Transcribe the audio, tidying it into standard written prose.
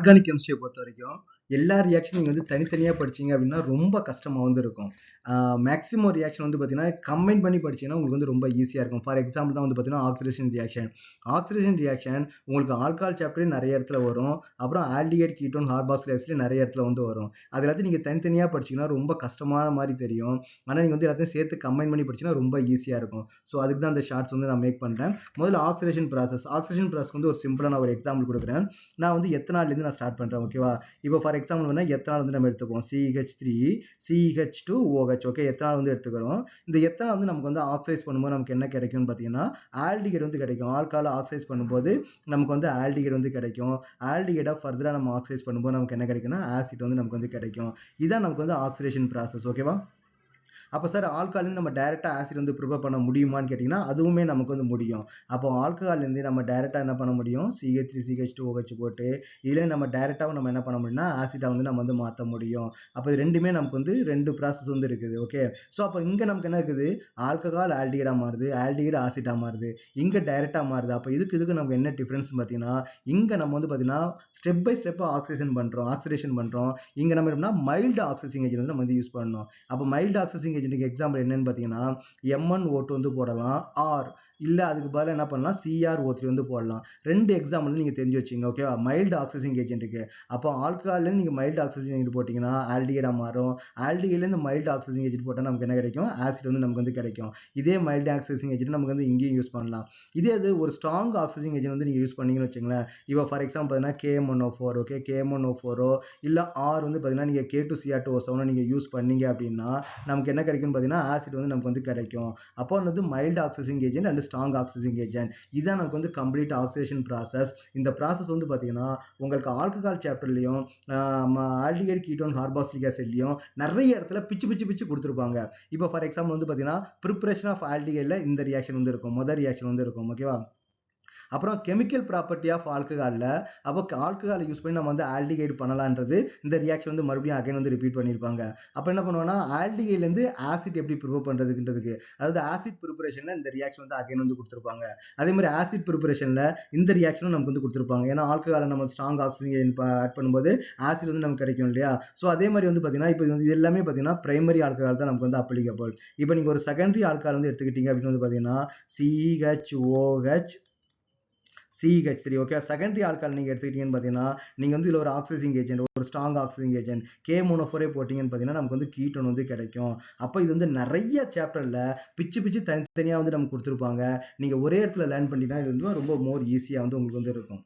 Organic கெமிஸ்ட்ரியை பொறுத்த வரைக்கும் எல்லா ரியாக்ஷனும் நீங்க வந்து தனித்தனியா படிச்சீங்க அப்படின்னா ரொம்ப கஷ்டமா வந்து இருக்கும். மேக்ஸிமம் ரியாக்ஷன் வந்து பார்த்தீங்கன்னா கம்பைன் பண்ணி படிச்சீங்கன்னா உங்களுக்கு வந்து ரொம்ப ஈஸியா இருக்கும். ஃபார் எக்ஸாம்பிள் தான் வந்து பார்த்தீங்கன்னா ஆக்சிடேஷன் ரியாக்ஷன். ஆக்சிடேஷன் ரியாக்ஷன் உங்களுக்கு ஆல்கஹால் சாப்டர்ல நிறைய இடத்துல வரும். அப்புறம் ஆல்டிஹைட் கீட்டோன் கார்பாக்சிலேஸ்ல நிறைய இடத்துல வந்து வரும். அது எல்லாத்தையும் நீங்க தனித்தனியா படிச்சீங்கன்னா ரொம்ப கஷ்டமான மாதிரி தெரியும். ஆனா நீங்க வந்து எல்லாத்தையும் சேர்த்து கம்பைன் பண்ணி படிச்சீங்கன்னா ரொம்ப ஈஸியா இருக்கும். ஸோ அதுக்கு தான் அந்த ஷார்ட்ஸ் வந்து நான் மேக் பண்றேன். முதல்ல ஆக்சிடேஷன் ப்ராசஸ். ஆக்சிடேஷன் ப்ராசஸ் வந்து ஒரு சிம்பிளான ஒரு எக்ஸாம்பிள் கொடுக்குறேன். நான் வந்து எத்தனால்லேருந்து நான் ஸ்டார்ட் பண்றேன். ஓகேவா? இப்போ ஃபார் எக்ஸாம்பிள் வேணா எத்தனால் வந்து நம்ம எடுத்துப்போம். CH3 CH2OH. ஓகே, எத்தனால் வந்து எடுத்துக்கிறோம். இந்த எத்தனால் வந்து நமக்கு வந்து ஆக்சைஸ் பண்ணும்போது நமக்கு என்ன கிடைக்கும்னு பார்த்தீங்கன்னா ஆல்டிகைட் வந்து கிடைக்கும். ஆல்கஹாலை ஆக்சைஸ் பண்ணும்போது நமக்கு வந்து ஆல்டிகைட் வந்து கிடைக்கும். ஆல்டிகைடை ஃபர்தரா நம்ம ஆக்சைஸ் பண்ணும்போது நமக்கு என்ன கிடைக்கும்னா ஆசிட் வந்து நமக்கு வந்து கிடைக்கும். இதான் நமக்கு வந்து ஆக்சிடேஷன் ப்ராசஸ். ஓகேவா? அப்போ சார் ஆல்கஹால் நம்ம டைரக்டா ஆசிட் வந்து ப்ரிப்பேர் பண்ண முடியுமான்னு கேட்டீங்கன்னா அதுவுமே நமக்கு வந்து முடியும். அப்போ ஆல்கஹால் இருந்து நம்ம டைரக்டா என்ன பண்ண முடியும்? CH3 CH2OH போட்டு இதுல நம்ம டைரக்டாவும் நம்ம என்ன பண்ண முடியும்னா ஆசிட்டா வந்து நம்ம வந்து மாத்த முடியும். அப்போ இது ரெண்டுமே நமக்கு வந்து ரெண்டு ப்ராசஸ் வந்து இருக்குது. ஓகே, ஸோ அப்போ இங்க நமக்கு என்ன இருக்குது? ஆல்கஹால் ஆல்டிகைடா மாறுது, ஆல்டிகைடு ஆசிட்டா மாறுது. இங்க டைரக்டா மாறுது. அப்போ இதுக்கு நமக்கு என்ன டிஃபரன்ஸ் பார்த்தீங்கன்னா இங்க நம்ம வந்து பார்த்தீங்கன்னா ஸ்டெப் பை ஸ்டெப்பா ஆக்சிடேஷன் பண்றோம். இங்க நம்ம எப்படின்னா மைல்டு ஆக்சிடைசிங் ஏஜென்ட் வந்து நம்ம வந்து யூஸ் பண்ணணும். அப்போ மைல்டு ஆக்சிடைசிங் ஏஜென்ட்டுக்கு எக்ஸாம்பிள் என்னன்னு பார்த்தீங்கன்னா MnO2 வந்து போடலாம். ஆர் இல்ல அதுக்கு பதிலா என்ன பண்ணலாம்? CrO3 வந்து போடலாம். ரெண்டு எக்ஸாம்பிள் நீங்க தெரிஞ்சு வச்சுங்க. ஓகேவா? மைல்டு ஆக்சிடைசிங் ஏஜென்ட்டுக்கு. அப்போ ஆல்கஹால்ல நீங்க மைல்டு ஆக்சிடைசிங் ஏஜென்ட் போட்டீங்கன்னா ஆல்டிகைடா மாறும். ஆல்டிகைட்ல இருந்து மைல்டு ஆக்சிடைசிங் ஏஜென்ட் போட்டா நமக்கு என்ன கிடைக்கும்? ஆசிட் வந்து நமக்கு வந்து கிடைக்கும். இதே மைல்டு ஆக்சிடைசிங் ஏஜென்ட் நமக்கு வந்து இங்கேயும் யூஸ் பண்ணலாம். இதே இது ஒரு ஸ்ட்ராங் ஆக்சிடைசிங் ஏஜென்ட் வந்து நீங்க யூஸ் பண்ணீங்கன்னு வச்சுங்களேன். இப்போ ஃபார் எக்ஸாம்பிள் பார்த்தீங்கன்னா KMnO4. ஓகே, KMnO4 இல்ல ஆர் வந்து பார்த்தீங்கன்னா நீங்க K2Cr2O7 நீங்க யூஸ் பண்ணீங்க அப்படின்னா நமக்கு என்ன கிடைக்கும்னு பார்த்தீங்கன்னா ஆசிட் வந்து நமக்கு வந்து கிடைக்கும். அப்போ வந்து mild oxidising agent and strong oxidising agent. இதான் நமக்கு வந்து கம்ப்ளீட் ஆக்சிடேஷன் ப்ராசஸ். இந்த ப்ராசஸ் வந்து பார்த்தீங்கன்னா உங்களுக்கு ஆல்கஹால் சாப்டர்லையும் ஆல்டிகைட் கீட்டோன் கார்பாக்சிலிக் ஆசிட்லையும் நிறைய இடத்துல பிச்சு பிச்சு பிச்சு கொடுத்துருப்பாங்க. இப்போ ஃபார் எக்ஸாம்பிள் வந்து பார்த்தீங்கன்னா ப்ரிப்பரேஷன் ஆஃப் ஆல்டிகைட்ல இந்த ரியாக்ஷன் வந்து இருக்கும். முதல் ரியாக்ஷன் வந்து இருக்கும். ஓகேவா? அப்புறம் கெமிக்கல் ப்ராப்பர்ட்டி ஆஃப் ஆல்கஹால்ல அப்போ ஆல்கஹாலை யூஸ் பண்ணி நம்ம வந்து ஆல்டிகைட் பண்ணலான்றது இந்த ரியாக்ஷன் வந்து மறுபடியும் அகைன் வந்து ரிப்பீட் பண்ணியிருப்பாங்க. அப்போ என்ன பண்ணுவோம்னா ஆல்டிகைட்லேருந்து ஆசிட் எப்படி ப்ரிப்பேர் பண்ணுறதுன்றதுக்கு அதாவது ஆசிட் ப்ரிப்பரேஷனில் இந்த ரியாக்ஷன் வந்து அகைன் வந்து கொடுத்துருப்பாங்க. அதே மாதிரி ஆசிட் ப்ரிப்பரேஷனில் இந்த ரியாக்ஷனும் நமக்கு வந்து கொடுத்துருப்பாங்க. ஏன்னா ஆல்கஹாலை நம்ம ஸ்ட்ராங் ஆக்சிஜன் ஆட் பண்ணும்போது ஆசிட் வந்து நமக்கு கிடைக்கும் இல்லையா? ஸோ அதே மாதிரி வந்து பார்த்தீங்கன்னா இப்போ இது எல்லாமே பார்த்தீங்கன்னா பிரைமரி ஆல்கஹால் தான் நமக்கு வந்து அப்ளிகபிள். இப்போ நீங்கள் ஒரு செகண்டரி ஆல்கஹால் வந்து எடுத்துக்கிட்டீங்க அப்படின்னு வந்து பார்த்தீங்கன்னா CHOH CH3. Okay, secondary alcohol நீங்க எடுத்துக்கிட்டீங்கன்னு பார்த்தீங்கன்னா நீங்க வந்து இதுல ஒரு ஆக்சிடைசிங் ஏஜென்ட், ஒரு ஸ்ட்ராங் ஆக்சிடைசிங் ஏஜென்ட் KMnO4 போட்டீங்கன்னு பார்த்தீங்கன்னா நமக்கு வந்து கீட்டோன் வந்து கிடைக்கும். அப்போ இது வந்து நிறைய சாப்டர்ல பிச்சு பிச்சு தனித்தனியா வந்து நமக்கு கொடுத்துருப்பாங்க. நீங்க ஒரே இடத்துல லேர்ன் பண்ணிட்டீங்கன்னா இது வந்து ரொம்ப மோர் ஈஸியா வந்து உங்களுக்கு வந்து இருக்கும்.